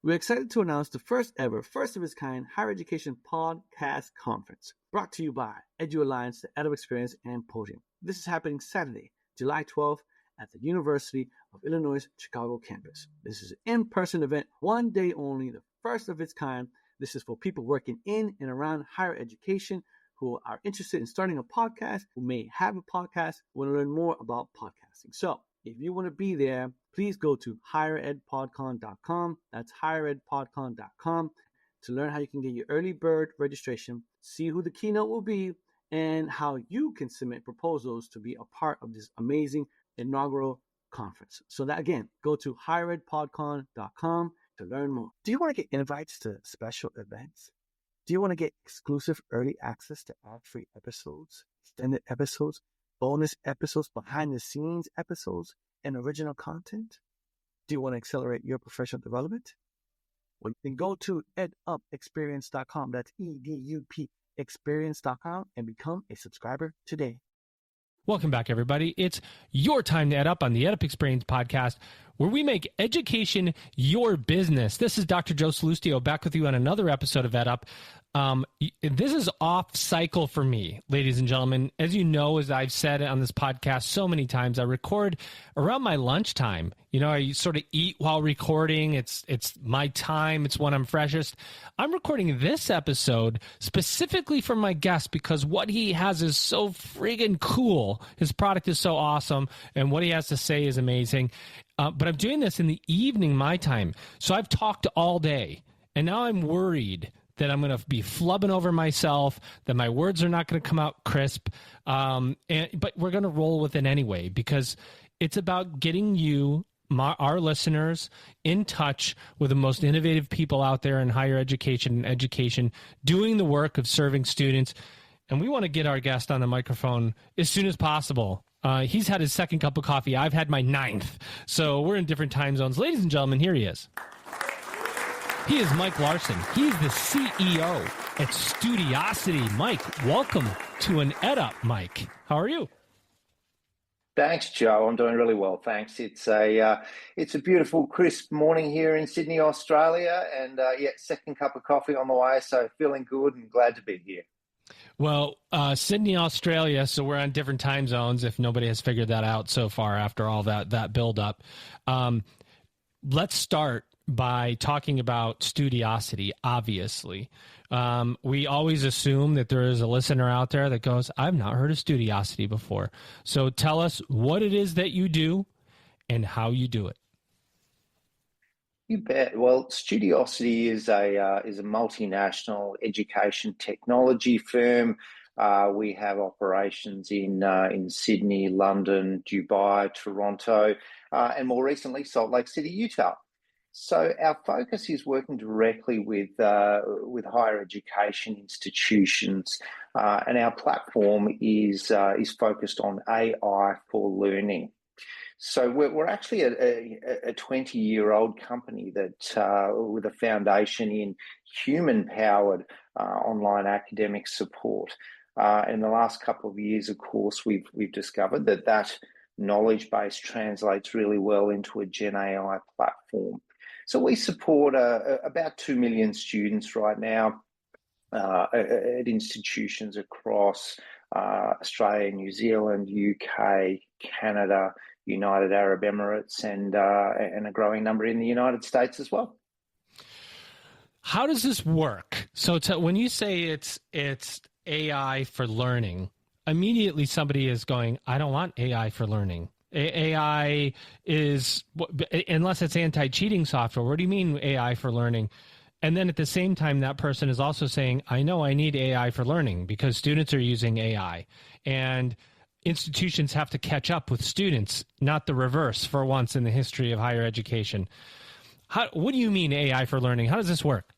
We're excited to announce the first ever, first of its kind higher education podcast conference brought to you by Edu Alliance, the EdUp Experience, and Podium. This is happening Saturday, July 12th at the University of Illinois Chicago campus. This is an in-person event, one day only, the first of its kind. This is for people working in and around higher education who are interested in starting a podcast, who may have a podcast, want to learn more about podcasting. So if you want to be there, please go to higheredpodcon.com. That's higheredpodcon.com to learn how you can get your early bird registration, see who the keynote will be, and how you can submit proposals to be a part of this amazing inaugural conference. So that, again, go to higheredpodcon.com to learn more. Do you want to get invites to special events? Do you want to get exclusive early access to ad-free episodes, extended episodes, bonus episodes, behind-the-scenes episodes, and original content? Do you want to accelerate your professional development? Well, you can go to edupexperience.com. That's EDUP experience.com and become a subscriber today. Welcome back, everybody. It's your time to EdUp on the EdUp Experience podcast, where we make education your business. This is Dr. Joe Salustio back with you on another episode of EdUp. This is off cycle for me, ladies and gentlemen. As you know, as I've said on this podcast so many times, I record around my lunchtime. You know, I sort of eat while recording. It's my time. It's when I'm freshest. I'm recording this episode specifically for my guest because what he has is so friggin' cool. His product is so awesome, and what he has to say is amazing. But I'm doing this in the evening, my time. So I've talked all day, and now I'm worried that I'm going to be flubbing over myself, that my words are not going to come out crisp. But we're going to roll with it anyway, because it's about getting you, our listeners, in touch with the most innovative people out there in higher education, doing the work of serving students. And we want to get our guest on the microphone as soon as possible. He's had his second cup of coffee. I've had my 9th. So we're in different time zones. Ladies and gentlemen, here he is. He is Mike Larsen. He's the CEO at Studiosity. Mike, welcome to an EdUp, Mike. How are you? Thanks, Joe. I'm doing really well, thanks. It's a beautiful, crisp morning here in Sydney, Australia, and second cup of coffee on the way, so feeling good and glad to be here. Well, Sydney, Australia, so we're on different time zones, if nobody has figured that out so far after all that build-up. Let's start by talking about Studiosity, obviously. We always assume that there is a listener out there that goes, I've not heard of Studiosity before. So tell us what it is that you do and how you do it. You bet. Well, Studiosity is a multinational education technology firm. We have operations in Sydney, London, Dubai, Toronto, and more recently, Salt Lake City, Utah. So our focus is working directly with higher education institutions, and our platform is focused on AI for learning. So we're actually a 20-year-old company that with a foundation in human-powered online academic support. In the last couple of years, of course, we've discovered that knowledge base translates really well into a Gen AI platform. So we support about 2 million students right now at institutions across Australia, New Zealand, UK, Canada, United Arab Emirates, and a growing number in the United States as well. How does this work? So when you say it's AI for learning, immediately somebody is going, I don't want AI for learning. AI is, unless it's anti-cheating software, what do you mean AI for learning? And then at the same time, that person is also saying, I know I need AI for learning because students are using AI. And institutions have to catch up with students, not the reverse for once in the history of higher education. What do you mean AI for learning? How does this work?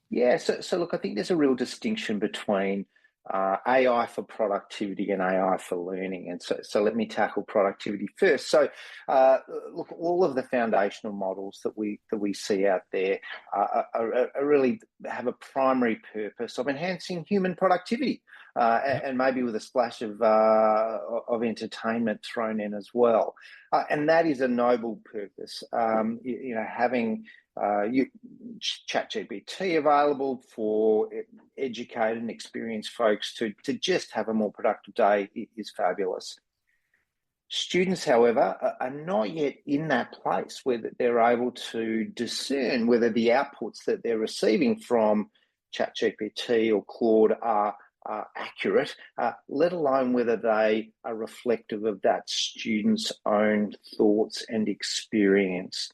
Yeah, so look, I think there's a real distinction between AI for productivity and AI for learning. And so let me tackle productivity first. So look, all of the foundational models that we see out there are really have a primary purpose of enhancing human productivity, and maybe with a splash of entertainment thrown in as well. And that is a noble purpose. Having ChatGPT available for educated and experienced folks to just have a more productive day is fabulous. Students, however, are not yet in that place where they're able to discern whether the outputs that they're receiving from ChatGPT or Claude are accurate, let alone whether they are reflective of that student's own thoughts and experience.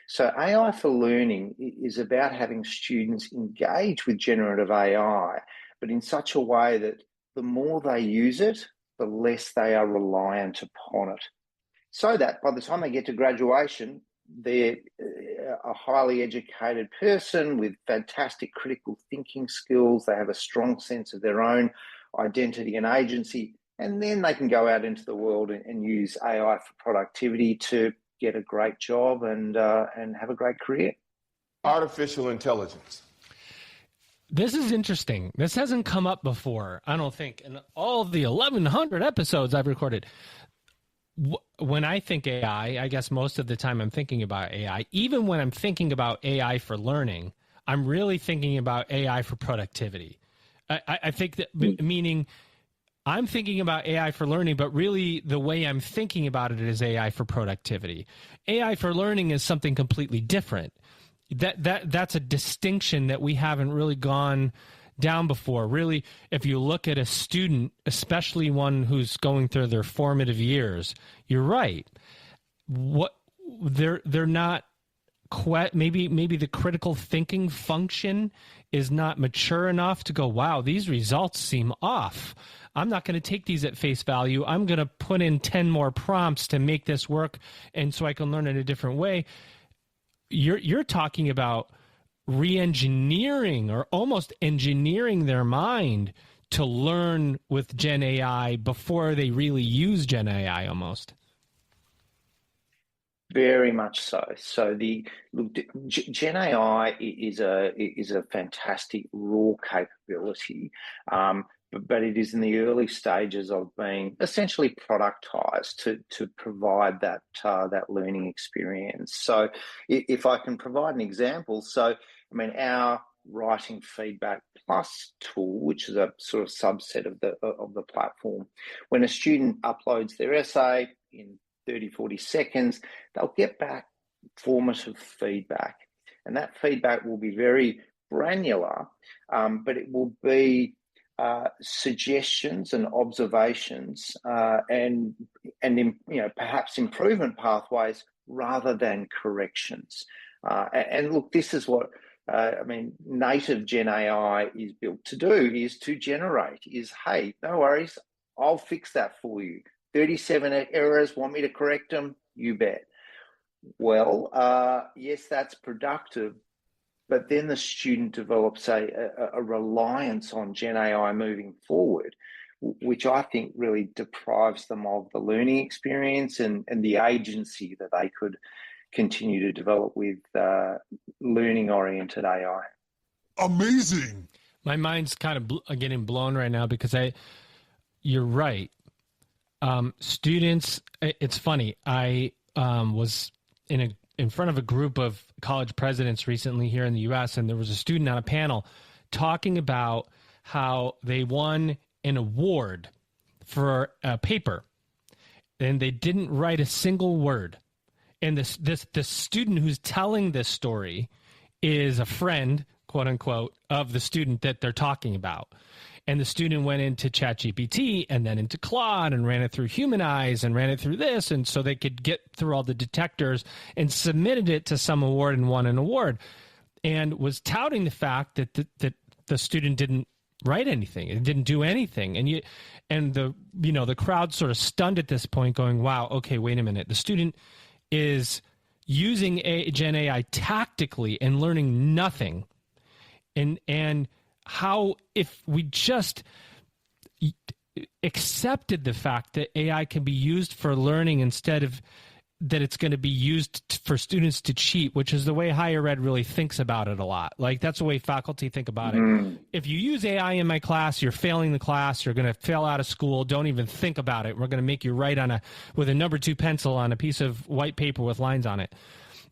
So AI for learning is about having students engage with generative AI, but in such a way that the more they use it, the less they are reliant upon it. So that by the time they get to graduation, they're a highly educated person with fantastic critical thinking skills. They have a strong sense of their own identity and agency, and then they can go out into the world and use AI for productivity to get a great job and have a great career. Artificial intelligence. This is interesting. This hasn't come up before, I don't think, in all of the 1,100 episodes I've recorded. When I think AI, I guess most of the time I'm thinking about AI. Even when I'm thinking about AI for learning, I'm really thinking about AI for productivity. I think that meaning I'm thinking about AI for learning, but really the way I'm thinking about it is AI for productivity. AI for learning is something completely different. That's a distinction that we haven't really gone down before. Really, if you look at a student, especially one who's going through their formative years, you're right. They're not maybe the critical thinking function is not mature enough to go, wow, these results seem off. I'm not going to take these at face value. I'm going to put in 10 more prompts to make this work, and so I can learn in a different way. You're talking about re-engineering or almost engineering their mind to learn with Gen AI before they really use Gen AI almost. Very much so. So Gen AI is a fantastic raw capability, but it is in the early stages of being essentially productized to provide that learning experience. So if I can provide an example, our Writing Feedback Plus tool, which is a sort of subset of the platform, when a student uploads their essay in 30, 40 seconds, they'll get back formative feedback. And that feedback will be very granular, but it will be suggestions and observations and perhaps improvement pathways rather than corrections. And look, this is what native Gen AI is built to do, is to generate, hey, no worries, I'll fix that for you. 37 errors, want me to correct them? You bet. Well, yes, that's productive, but then the student develops a reliance on Gen AI moving forward, which I think really deprives them of the learning experience and the agency that they could continue to develop with learning-oriented AI. Amazing. My mind's kind of getting blown right now because you're right. Students, it's funny. I was in front of a group of college presidents recently here in the U.S., and there was a student on a panel talking about how they won an award for a paper, and they didn't write a single word. And this student who's telling this story is a friend, quote unquote, of the student that they're talking about. And the student went into ChatGPT and then into Claude and ran it through Human Eyes and ran it through this. And so they could get through all the detectors and submitted it to some award and won an award, and was touting the fact that the student didn't write anything. It didn't do anything. And the crowd sort of stunned at this point going, wow, okay, wait a minute. The student is using Gen AI tactically and learning nothing. And how, if we just accepted the fact that AI can be used for learning instead of that it's going to be used for students to cheat, which is the way higher ed really thinks about it a lot. Like that's the way faculty think about it. If you use AI in my class, you're failing the class, you're going to fail out of school. Don't even think about it. We're going to make you write with a number 2 pencil on a piece of white paper with lines on it.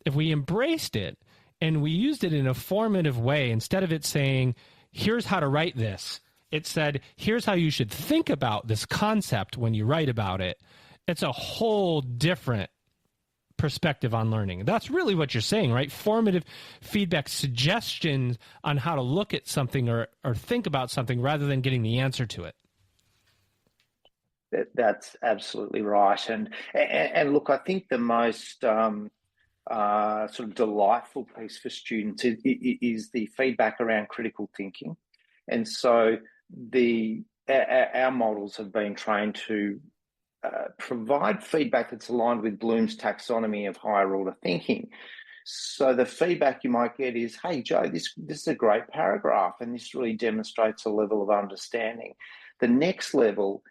If we embraced it and we used it in a formative way, instead of it saying, here's how to write this, it said, here's how you should think about this concept when you write about it. It's a whole different perspective on learning. That's really what you're saying, right? Formative feedback, suggestions on how to look at something or think about something rather than getting the answer to it. That's absolutely right. And look, I think the most sort of delightful piece for students is the feedback around critical thinking. And so our models have been trained to provide feedback that's aligned with Bloom's taxonomy of higher order thinking. So the feedback you might get is, hey, Joe, this is a great paragraph, and this really demonstrates a level of understanding. The next level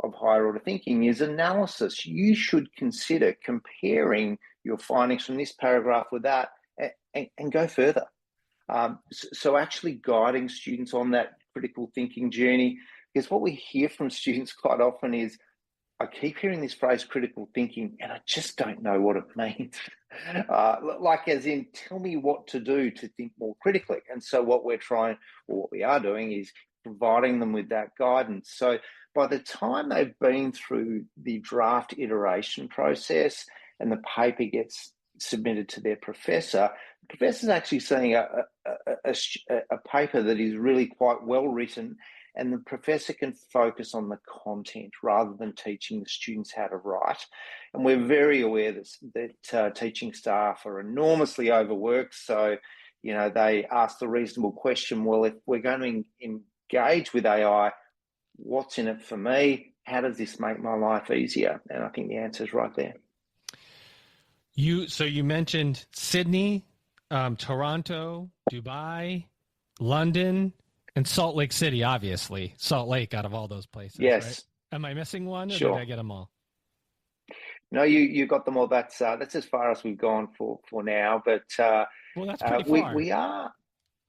of higher order thinking is analysis. You should consider comparing your findings from this paragraph with that and go further. So actually guiding students on that critical thinking journey, because what we hear from students quite often is, I keep hearing this phrase critical thinking and I just don't know what it means. Like as in, tell me what to do to think more critically. And so what we are doing is providing them with that guidance. So by the time they've been through the draft iteration process and the paper gets submitted to their professor, the professor's actually seeing a paper that is really quite well written, and the professor can focus on the content rather than teaching the students how to write. And we're very aware that teaching staff are enormously overworked. So, they ask the reasonable question, well, if we're going to engage with AI, what's in it for me? How does this make my life easier? And I think the answer is right there. So you mentioned Sydney, Toronto, Dubai, London, and Salt Lake City, obviously. Salt Lake out of all those places. Yes. Right? Am I missing one, or sure. did I get them all? No, you got them all. That's as far as we've gone for now. But well, that's pretty far. We are.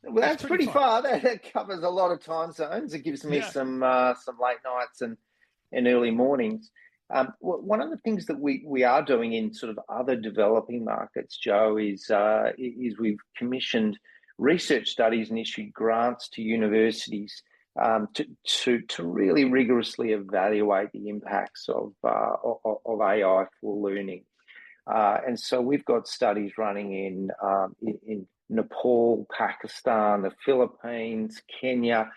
Well, that's pretty far. That covers a lot of time zones. It gives me some late nights and early mornings. One of the things that we are doing in sort of other developing markets, Joe, is we've commissioned research studies and issued grants to universities to really rigorously evaluate the impacts of AI for learning. And so we've got studies running in Nepal, Pakistan, the Philippines, Kenya,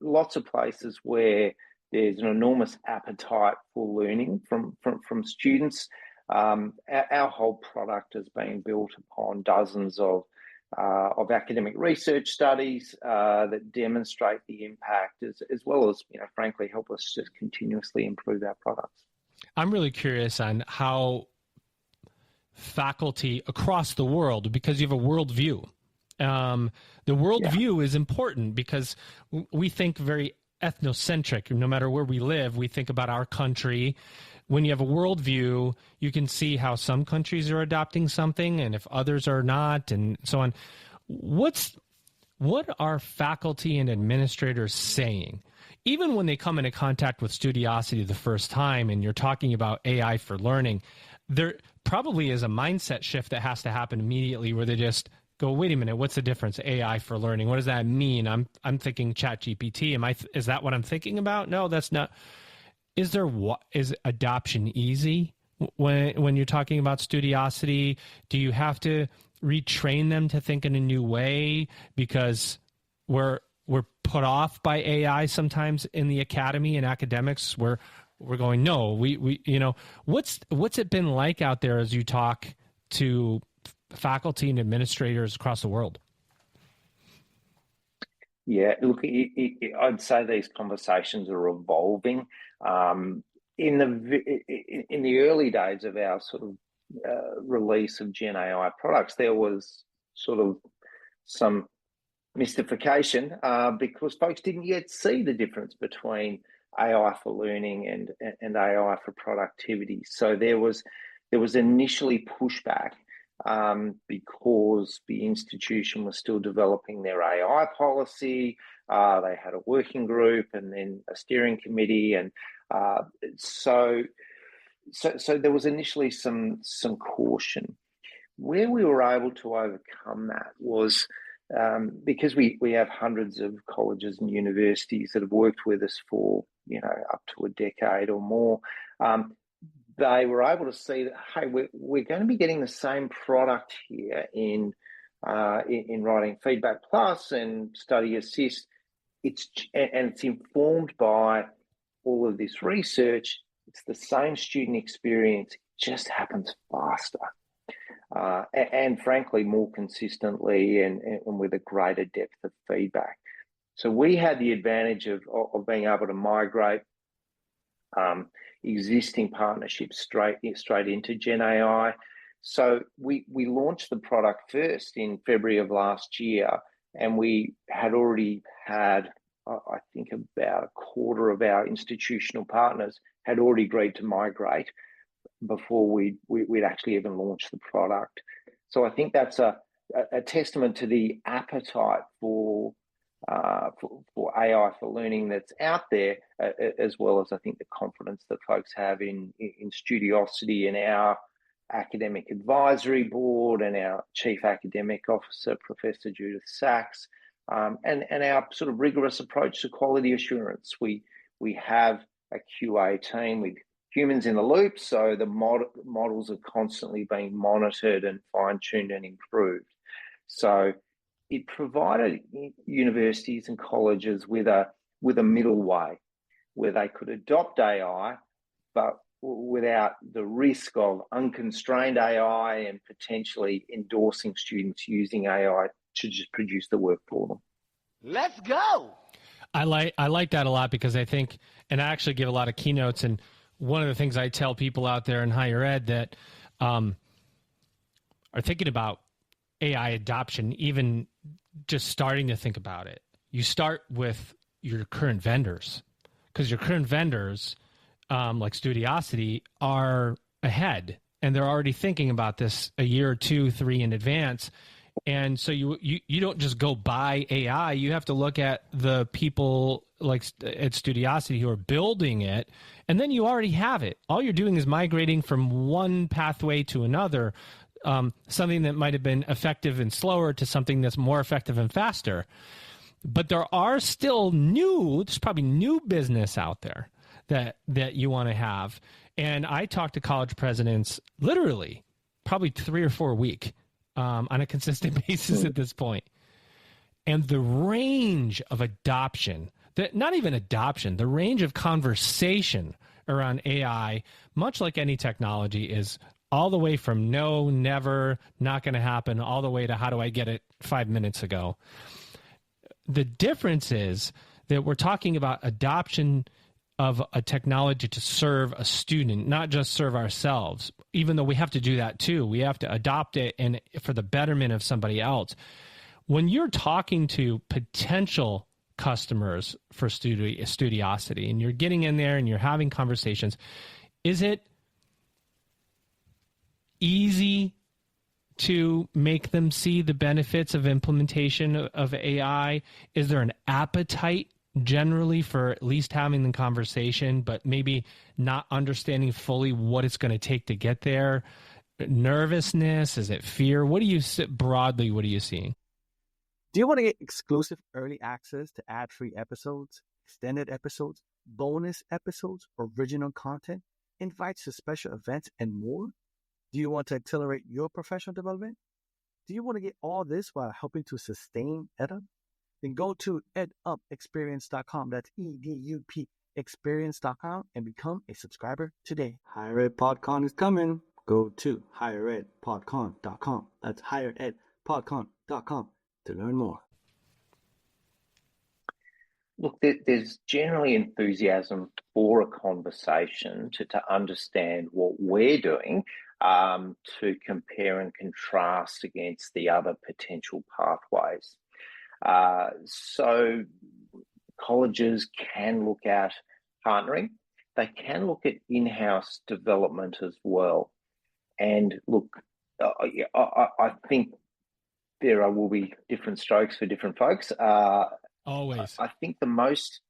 lots of places where there's an enormous appetite for learning from students. Our whole product has been built upon dozens of academic research studies that demonstrate the impact, as well as, frankly, help us just continuously improve our products. I'm really curious on how faculty across the world, because you have a worldview. The worldview is important because we think very ethnocentric. No matter where we live, we think about our country. When you have a worldview, you can see how some countries are adopting something and if others are not, and so on. What are faculty and administrators saying? Even when they come into contact with Studiosity the first time and you're talking about AI for learning, there probably is a mindset shift that has to happen immediately where they just go, wait a minute, what's the difference? AI for learning. What does that mean? I'm thinking ChatGPT. Is that what I'm thinking about? No, that's not. Is adoption easy when you're talking about Studiosity? Do you have to retrain them to think in a new way because we're put off by AI sometimes in the academy and academics where we're going, no, we what's it been like out there as you talk to faculty and administrators across the world? Yeah, look, I'd say these conversations are evolving. In the early days of our sort of release of Gen AI products, there was sort of some mystification because folks didn't yet see the difference between AI for learning and AI for productivity. So there was initially pushback because the institution was still developing their AI policy. They had a working group and then a steering committee, and so there was initially some caution. Where we were able to overcome that was because we have hundreds of colleges and universities that have worked with us for up to a decade or more. They were able to see that, hey, we're going to be getting the same product here in Writing Feedback Plus and Study Assist. It's informed by all of this research. It's the same student experience, it just happens faster. And frankly, more consistently and with a greater depth of feedback. So we had the advantage of being able to migrate existing partnerships straight into Gen AI. So we launched the product first in February of last year, and we had already had, I think, about a quarter of our institutional partners had already agreed to migrate before we'd actually even launched the product. So I think that's a testament to the appetite for AI for learning that's out there, as well as I think the confidence that folks have in Studiosity and our academic advisory board and our chief academic officer, Professor Judith Sachs, and our sort of rigorous approach to quality assurance. We have a QA team with humans in the loop, so the models are constantly being monitored and fine-tuned and improved. So it provided universities and colleges with a middle way where they could adopt AI, but without the risk of unconstrained AI and potentially endorsing students using AI to just produce the work for them. Let's go. I like that a lot, because I think, and I actually give a lot of keynotes, and one of the things I tell people out there in higher ed that are thinking about AI adoption, even just starting to think about it, you start with your current vendors, because your current vendors, like Studiosity, are ahead, and they're already thinking about this a year or 2, 3 in advance. And so you don't just go buy AI. You have to look at the people like at Studiosity who are building it, and then you already have it. All you're doing is migrating from one pathway to another, something that might have been effective and slower to something that's more effective and faster. But there are still there's probably new business out there that you want to have. And I talk to college presidents literally probably 3 or 4 a week on a consistent basis at this point. And the range of adoption, not even adoption, the range of conversation around AI, much like any technology, is all the way from no, never, not going to happen, all the way to how do I get it 5 minutes ago. The difference is that we're talking about adoption of a technology to serve a student, not just serve ourselves, even though we have to do that too. We have to adopt it and for the betterment of somebody else. When you're talking to potential customers for Studiosity and you're getting in there and you're having conversations, is it easy to make them see the benefits of implementation of AI? Is there an appetite generally for at least having the conversation, but maybe not understanding fully what it's going to take to get there? Nervousness? Is it fear? What do you broadly? What are you seeing? Do you want to get exclusive early access to ad-free episodes, extended episodes, bonus episodes, original content, invites to special events, and more? Do you want to accelerate your professional development? Do you want to get all this while helping to sustain EdUp? Then go to edupexperience.com. That's EDUP experience.com and become a subscriber today. Higher Ed PodCon is coming. Go to higheredpodcon.com. That's higheredpodcon.com to learn more. Look, there's generally enthusiasm for a conversation to understand what we're doing, to compare and contrast against the other potential pathways. So colleges can look at partnering, they can look at in-house development as well. And look, I think will be different strokes for different folks. Always. I think the most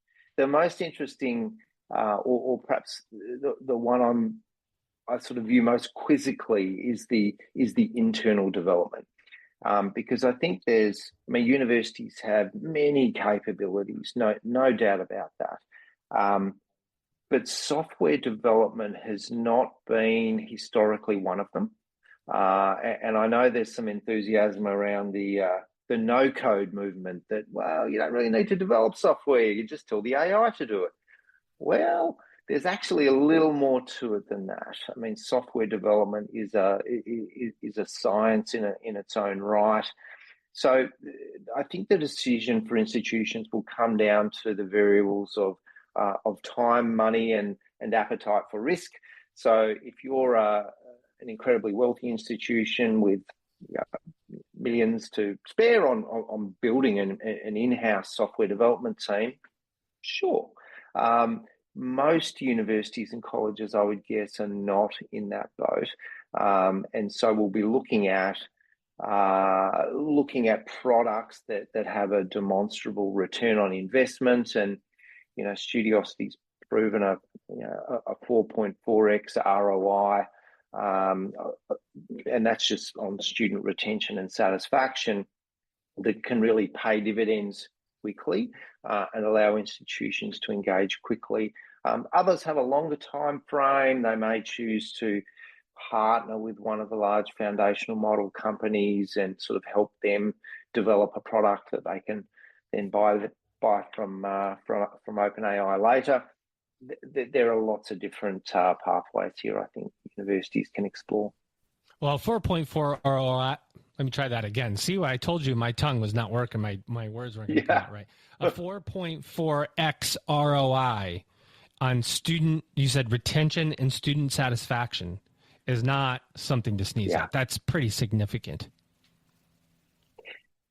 interesting, or perhaps the one I sort of view most quizzically is the internal development. Because I think universities have many capabilities, no doubt about that. But software development has not been historically one of them. And I know there's some enthusiasm around the no-code movement that, well, you don't really need to develop software. You just tell the AI to do it. Well, there's actually a little more to it than that. I mean, software development is a science in its own right. So I think the decision for institutions will come down to the variables of time, money, and appetite for risk. So if you're an incredibly wealthy institution with millions to spare on building an in-house software development team, sure. Most universities and colleges, I would guess, are not in that boat. And so we'll be looking at products that have a demonstrable return on investment. And, Studiosity's proven a 4.4x ROI. And that's just on student retention and satisfaction that can really pay dividends quickly and allow institutions to engage quickly. Others have a longer time frame. They may choose to partner with one of the large foundational model companies and sort of help them develop a product that they can then buy from OpenAI later. There are lots of different pathways here I think universities can explore. Well, 4.4 ROI, let me try that again. See what I told you, my tongue was not working, my words weren't going to come out right. A 4.4x ROI on student, you said retention and student satisfaction is not something to sneeze at. That's pretty significant.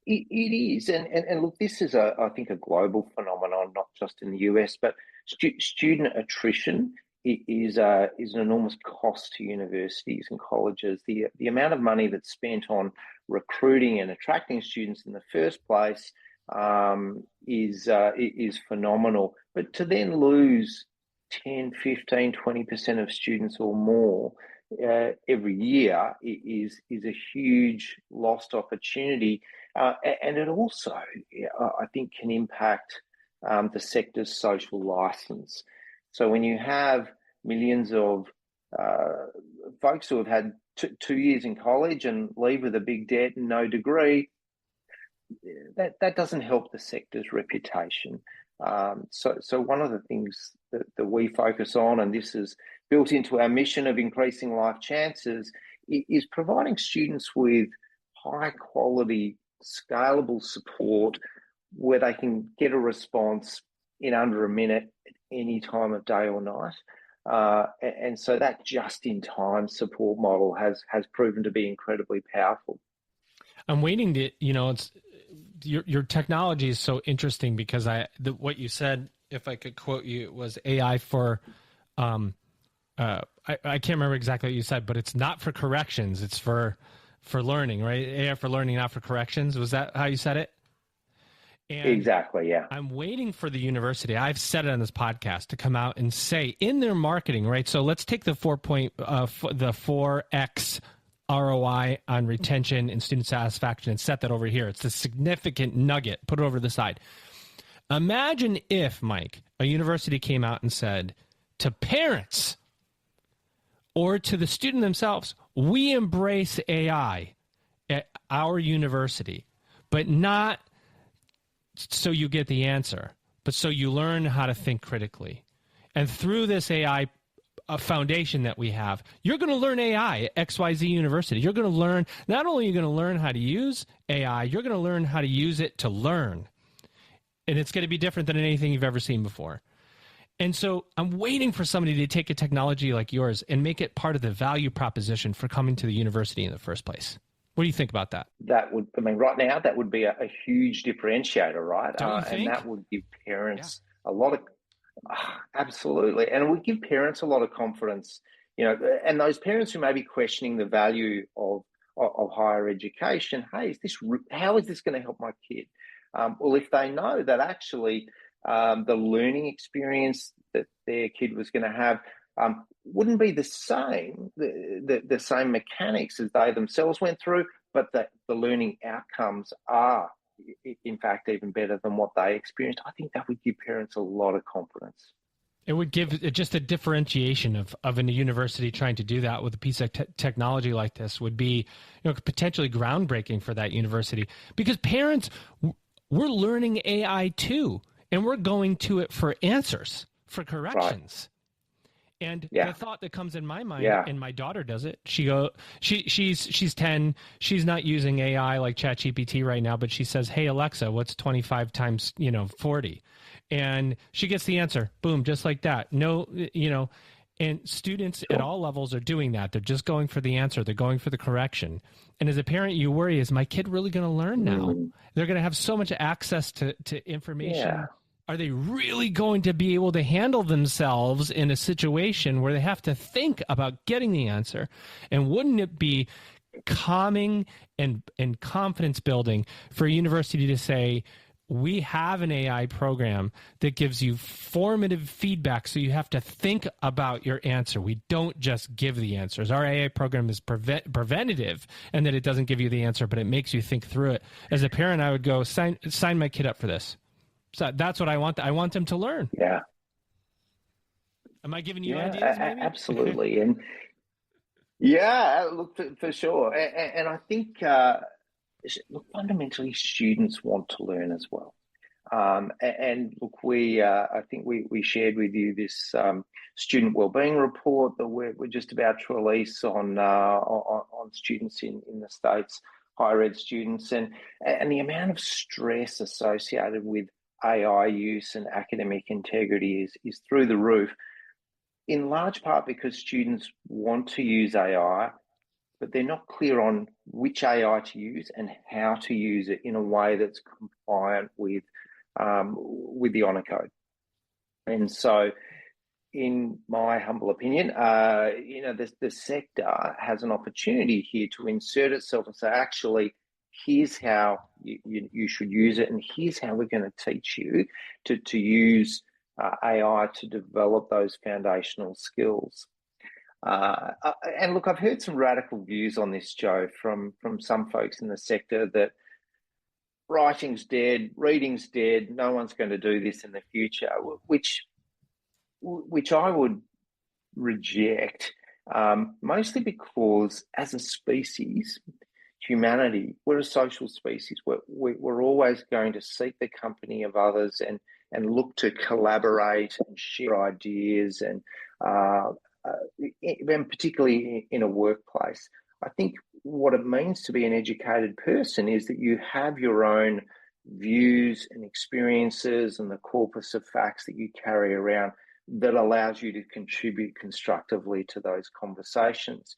It is. And look, this is, I think, a global phenomenon, not just in the US, but student attrition is an enormous cost to universities and colleges. The amount of money that's spent on recruiting and attracting students in the first place is phenomenal. But to then lose 10, 15, 20% of students or more every year is a huge lost opportunity. And it also, I think, can impact the sector's social license. So when you have millions of folks who have had 2 years in college and leave with a big debt and no degree, that doesn't help the sector's reputation. So one of the things that we focus on, and this is built into our mission of increasing life chances, is providing students with high quality, scalable support where they can get a response in under a minute at any time of day or night. And so that just-in-time support model has proven to be incredibly powerful. I'm waiting to, it's your technology is so interesting because what you said, if I could quote you, was AI for, I can't remember exactly what you said, but it's not for corrections. It's for learning, right? AI for learning, not for corrections. Was that how you said it? And exactly, yeah. I'm waiting for the university. I've said it on this podcast to come out and say in their marketing, right? So let's take the 4x ROI on retention and student satisfaction and set that over here. It's a significant nugget. Put it over to the side. Imagine if, Mike, a university came out and said to parents or to the student themselves, we embrace AI at our university, but not so you get the answer, but so you learn how to think critically. And through this AI foundation that we have, you're going to learn AI at XYZ University. You're going to learn, not only are you going to learn how to use AI, you're going to learn how to use it to learn. And it's going to be different than anything you've ever seen before. And so I'm waiting for somebody to take a technology like yours and make it part of the value proposition for coming to the university in the first place. What do you think about that? Right now, that would be a huge differentiator, right? Don't you think? And that would give parents a lot of Absolutely. And it would give parents a lot of confidence, and those parents who may be questioning the value of higher education. Hey, how is this going to help my kid? Well, if they know that actually the learning experience that their kid was going to have wouldn't be the same mechanics as they themselves went through, but that the learning outcomes are, in fact, even better than what they experienced, I think that would give parents a lot of confidence. It would give just a differentiation of a university trying to do that with a piece of technology like this would be, potentially groundbreaking for that university, because parents, we're learning AI too, and we're going to it for answers, for corrections. Right. And the thought that comes in my mind, and my daughter does it. She's 10. She's not using AI like ChatGPT right now, but she says, "Hey Alexa, what's 25 times 40?" And she gets the answer, boom, just like that. No, and students at all levels are doing that. They're just going for the answer. They're going for the correction. And as a parent, you worry, is my kid really going to learn now? They're going to have so much access to information. Yeah. Are they really going to be able to handle themselves in a situation where they have to think about getting the answer? And wouldn't it be calming and confidence building for a university to say, we have an AI program that gives you formative feedback, so you have to think about your answer. We don't just give the answers. Our AI program is preventative, and that it doesn't give you the answer, but it makes you think through it. As a parent, I would go, sign my kid up for this. So that's what I want. I want them to learn. Yeah. Am I giving you ideas, maybe? Absolutely. And look, for sure. And I think, fundamentally, students want to learn as well. And look, I think we shared with you this student wellbeing report that we're just about to release on students in the States, higher ed students, and the amount of stress associated with AI use and academic integrity is through the roof, in large part because students want to use AI, but they're not clear on which AI to use and how to use it in a way that's compliant with the Honour Code. And so, in my humble opinion, the sector has an opportunity here to insert itself and say, actually, here's how you should use it, and here's how we're going to teach you to use AI to develop those foundational skills. And look, I've heard some radical views on this, Joe, from some folks in the sector that writing's dead, reading's dead, no one's going to do this in the future, which I would reject, mostly because as a species, humanity, we're a social species. We're always going to seek the company of others and look to collaborate and share ideas, and particularly in a workplace. I think what it means to be an educated person is that you have your own views and experiences and the corpus of facts that you carry around that allows you to contribute constructively to those conversations.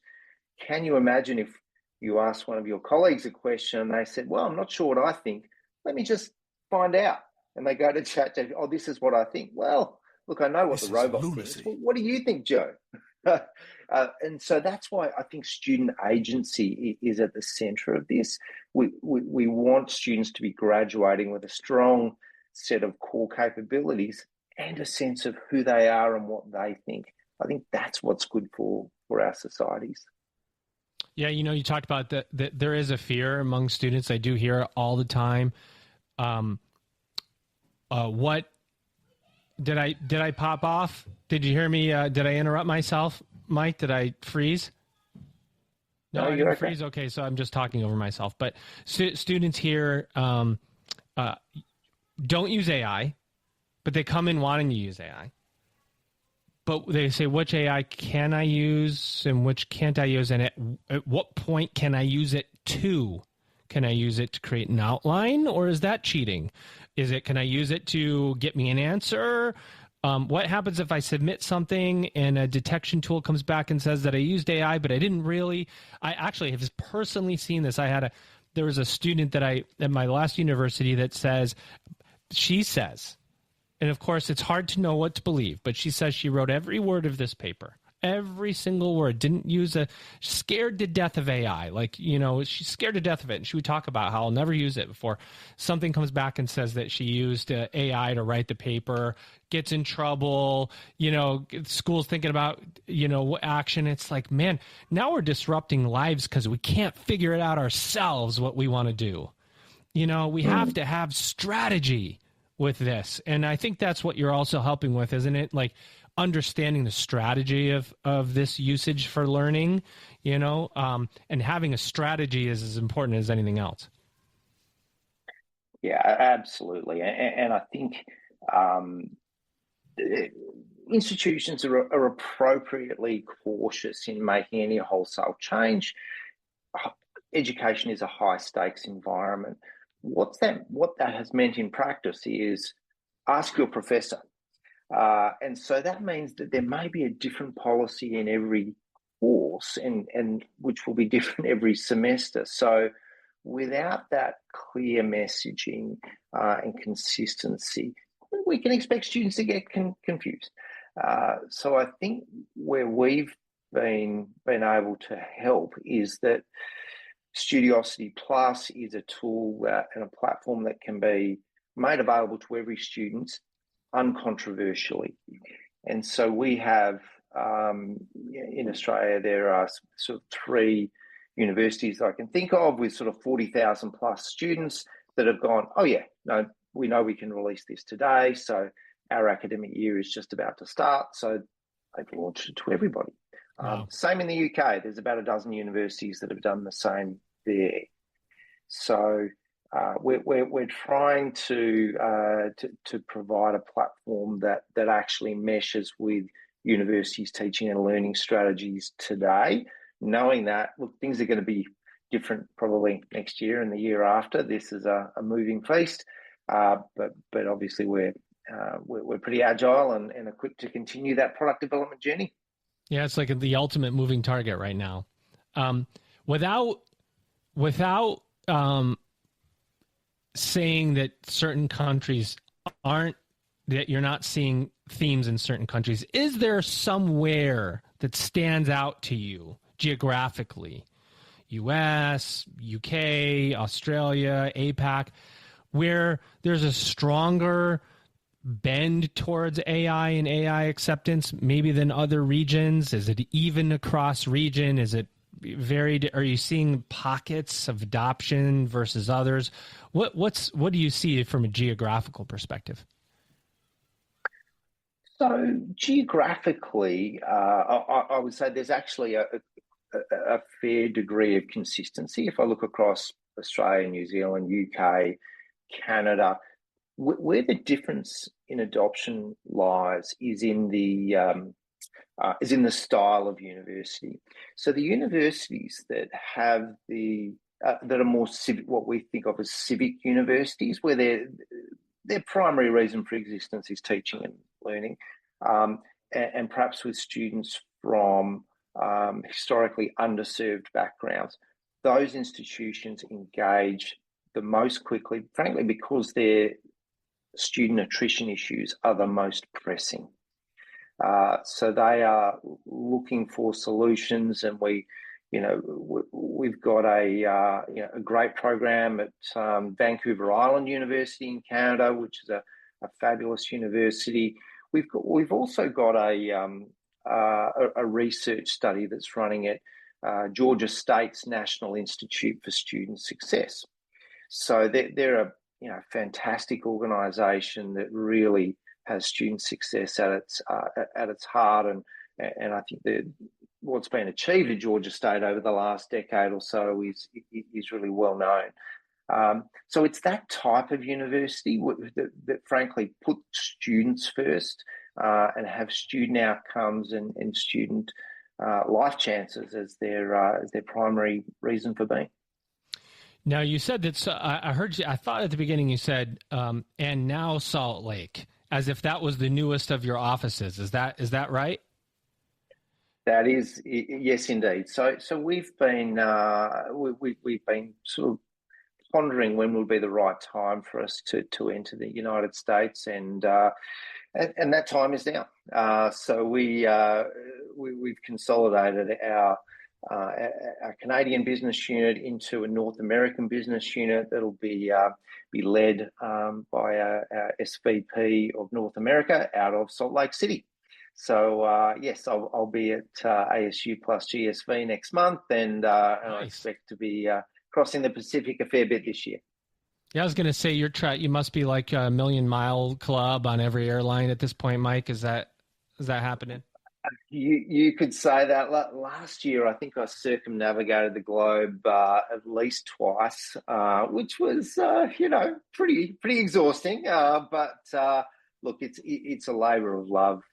Can you imagine if you asked one of your colleagues a question and they said, well, I'm not sure what I think, let me just find out. And they go to ChatGPT, oh, this is what I think. Well, look, I know what the robot thinks. Well, what do you think, Joe? And so that's why I think student agency is at the center of this. We want students to be graduating with a strong set of core capabilities and a sense of who they are and what they think. I think that's what's good for our societies. Yeah, you talked about that there is a fear among students. I do hear it all the time. What did I pop off? Did you hear me? Did I interrupt myself, Mike? Did I freeze? No, I didn't freeze. Okay, so I'm just talking over myself. But students here don't use AI, but they come in wanting to use AI. But they say, which AI can I use and which can't I use? And at what point can I use it to? Can I use it to create an outline, or is that cheating? Can I use it to get me an answer? What happens if I submit something and a detection tool comes back and says that I used AI, but I didn't really? I actually have personally seen this. There was a student at my last university that she says, And of course, it's hard to know what to believe, but she says she wrote every word of this paper. Every single word. Didn't use scared to death of AI. Like, she's scared to death of it. And she would talk about how I'll never use it before something comes back and says that she used AI to write the paper, gets in trouble, school's thinking about, action. It's like, man, now we're disrupting lives because we can't figure it out ourselves what we want to do. We have to have strategy with this. And I think that's what you're also helping with, isn't it? Like, understanding the strategy of this usage for learning, and having a strategy is as important as anything else. Yeah, absolutely. And I think institutions are appropriately cautious in making any wholesale change. Education is a high stakes environment. What that has meant in practice is ask your professor. And so that means that there may be a different policy in every course and which will be different every semester. So without that clear messaging and consistency, we can expect students to get confused. So I think where we've been able to help is that Studiosity Plus is a tool and a platform that can be made available to every student uncontroversially. And so we have, in Australia, there are sort of 3 universities that I can think of with sort of 40,000 plus students that have gone, oh yeah, no, we know we can release this today. So our academic year is just about to start. So they've launched it to everybody. Wow. Same in the UK. There's about a dozen universities that have done the same there. So we're trying to provide a platform that actually meshes with universities' teaching and learning strategies today, knowing that, look, things are going to be different probably next year and the year after. This is a moving feast, but obviously we're pretty agile and equipped to continue that product development journey. Yeah, it's like the ultimate moving target right now. Without saying that certain countries aren't, that you're not seeing themes in certain countries, is there somewhere that stands out to you geographically, US, UK, Australia, APAC, where there's a stronger bend towards AI and AI acceptance maybe than other regions? Is it even across region? Is it varied? Are you seeing pockets of adoption versus others? What do you see from a geographical perspective? So geographically, I would say there's actually a fair degree of consistency. If I look across Australia, New Zealand, UK, Canada, where the difference in adoption lies is in the style of university. So the universities that have that are more civic, what we think of as civic universities, where their primary reason for existence is teaching and learning, and perhaps with students from historically underserved backgrounds, those institutions engage the most quickly, frankly, because their student attrition issues are the most pressing. So they are looking for solutions, and we've got a great program at Vancouver Island University in Canada, which is a fabulous university. We've also got a research study that's running at Georgia State's National Institute for Student Success. So they're a fantastic organisation that really has student success at its heart, and I think that what's been achieved at Georgia State over the last decade or so is really well known. So it's that type of university that frankly put students first and have student outcomes and student life chances as their primary reason for being. Now, you said that, I heard you, I thought at the beginning you said, and now Salt Lake, as if that was the newest of your offices. Is that right? That is, yes, indeed. So we've been sort of pondering when would be the right time for us to enter the United States, and that time is now. So we've consolidated our Canadian business unit into a North American business unit that'll be led by our SVP of North America out of Salt Lake City. So yes, I'll be at ASU plus GSV next month, and Nice. I expect to be crossing the Pacific a fair bit this year. Yeah, I was going to say you must be like a Million Mile Club on every airline at this point, Mike. Is that happening? You could say that. Last year, I think I circumnavigated the globe at least twice, which was pretty exhausting. But look, it's a labour of love,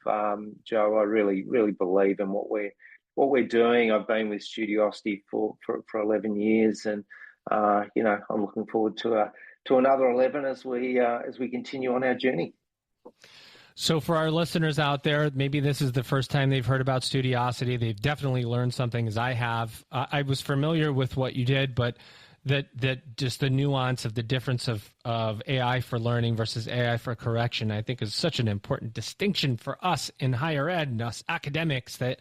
Joe. I really believe in what we're doing. I've been with Studiosity for 11 years, and I'm looking forward to another 11 as we continue on our journey. So for our listeners out there, maybe this is the first time they've heard about Studiosity. They've definitely learned something, as I have. I was familiar with what you did, but that just the nuance of the difference of AI for learning versus AI for correction, I think is such an important distinction for us in higher ed and us academics that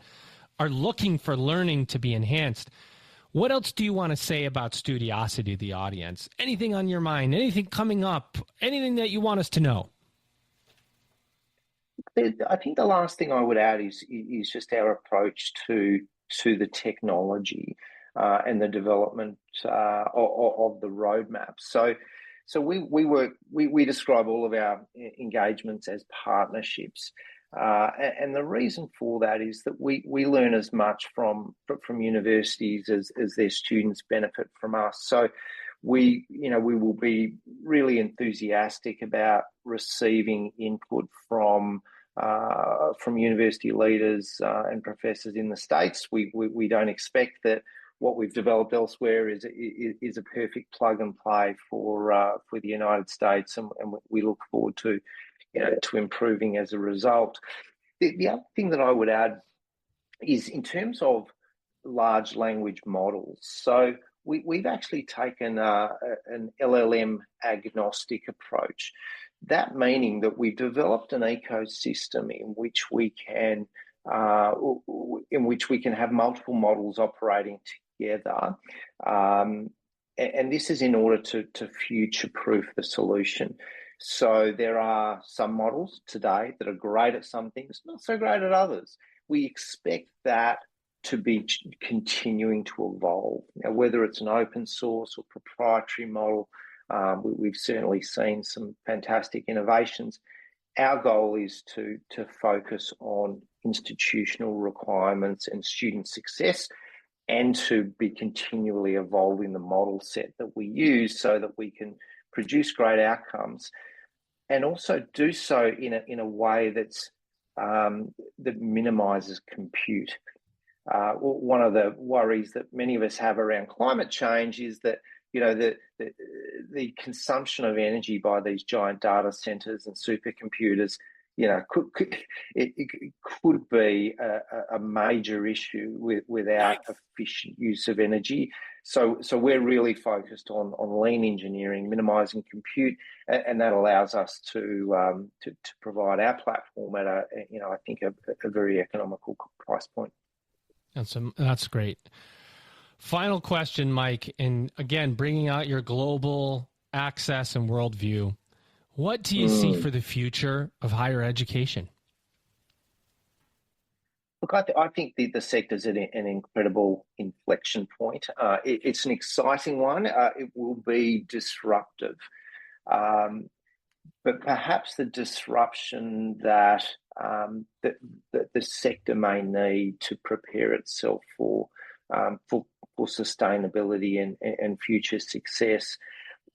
are looking for learning to be enhanced. What else do you want to say about Studiosity to the audience? Anything on your mind? Anything coming up? Anything that you want us to know? I think the last thing I would add is just our approach to the technology and the development of the roadmap. So we describe all of our engagements as partnerships, and the reason for that is that we learn as much from universities as their students benefit from us. So we will be really enthusiastic about receiving input from university leaders and professors in the States. We don't expect that what we've developed elsewhere is a perfect plug and play for the United States, and we look forward to improving as a result. The other thing that I would add is in terms of large language models. So we've actually taken an LLM-agnostic approach. That meaning that we've developed an ecosystem in which we can have multiple models operating together, and this is in order to future-proof the solution. So there are some models today that are great at some things, not so great at others. We expect that to be continuing to evolve. Now, whether it's an open source or proprietary model, we've certainly seen some fantastic innovations. Our goal is to focus on institutional requirements and student success, and to be continually evolving the model set that we use so that we can produce great outcomes, and also do so in a way that's that minimises compute. One of the worries that many of us have around climate change is that the consumption of energy by these giant data centers and supercomputers, could be a major issue without efficient use of energy. So we're really focused on lean engineering, minimizing compute, and that allows us to provide our platform at I think a very economical price point. That's great. Final question, Mike, and again, bringing out your global access and worldview. What do you see for the future of higher education? Look, I think the sector's at an incredible inflection point. It's an exciting one. It will be disruptive. But perhaps the disruption that the sector may need to prepare itself for sustainability and future success.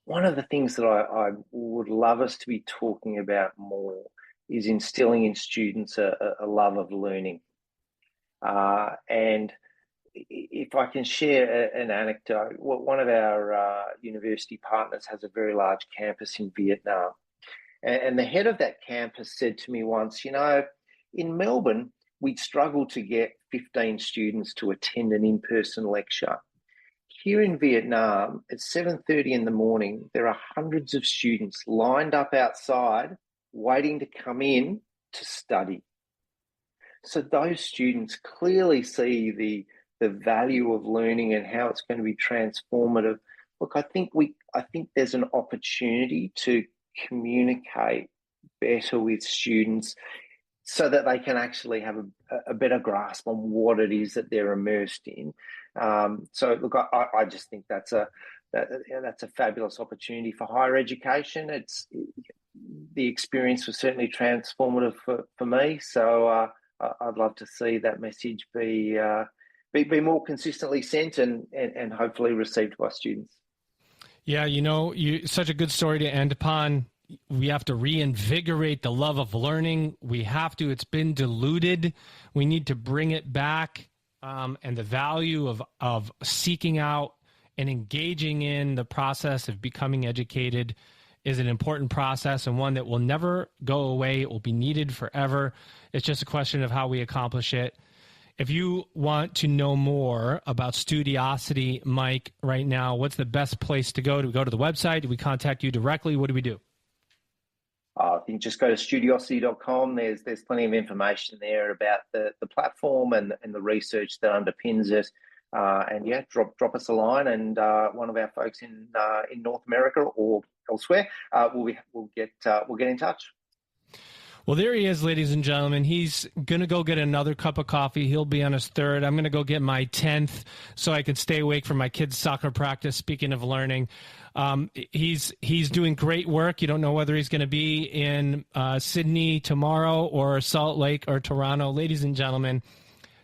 One of the things that I would love us to be talking about more is instilling in students a love of learning. And if I can share an anecdote, one of our university partners has a very large campus in Vietnam. And the head of that campus said to me once, in Melbourne, we'd struggle to get 15 students to attend an in-person lecture. Here in Vietnam, at 7:30 in the morning, there are hundreds of students lined up outside waiting to come in to study. So those students clearly see the value of learning and how it's going to be transformative. Look, I think there's an opportunity to communicate better with students so that they can actually have a better grasp on what it is that they're immersed in. So look, I just think that's a fabulous opportunity for higher education. The experience was certainly transformative for me. So I'd love to see that message be more consistently sent and hopefully received by students. Yeah, such a good story to end upon. We have to reinvigorate the love of learning. It's been diluted. We need to bring it back. And the value of seeking out and engaging in the process of becoming educated is an important process and one that will never go away. It will be needed forever. It's just a question of how we accomplish it. If you want to know more about Studiosity, Mike, right now, what's the best place to go? Do we go to the website? Do we contact you directly? What do we do? I think just go to studiosity.com. There's plenty of information there about the platform and the research that underpins it. And yeah, drop us a line, and one of our folks in North America or elsewhere will get in touch. Well, there he is, ladies and gentlemen. He's going to go get another cup of coffee. He'll be on his third. I'm going to go get my 10th so I can stay awake for my kids' soccer practice. Speaking of learning, he's doing great work. You don't know whether he's going to be in Sydney tomorrow or Salt Lake or Toronto. Ladies and gentlemen,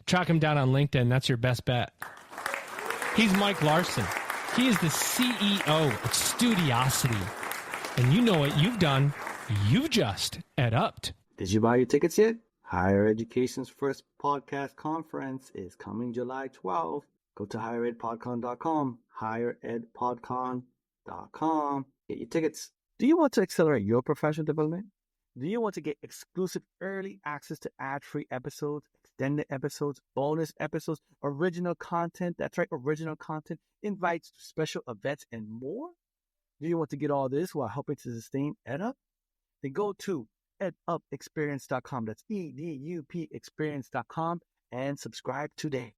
track him down on LinkedIn. That's your best bet. He's Mike Larsen. He is the CEO of Studiosity. And you know what you've done. You've just EdUp'd. Did you buy your tickets yet? Higher Education's first podcast conference is coming July 12th. Go to higheredpodcon.com, higheredpodcon.com. Get your tickets. Do you want to accelerate your professional development? Do you want to get exclusive early access to ad-free episodes, extended episodes, bonus episodes, original content? That's right, original content, invites to special events, and more? Do you want to get all this while helping to sustain EdUp? Then go to edupexperience.com. That's EDUP experience.com and subscribe today.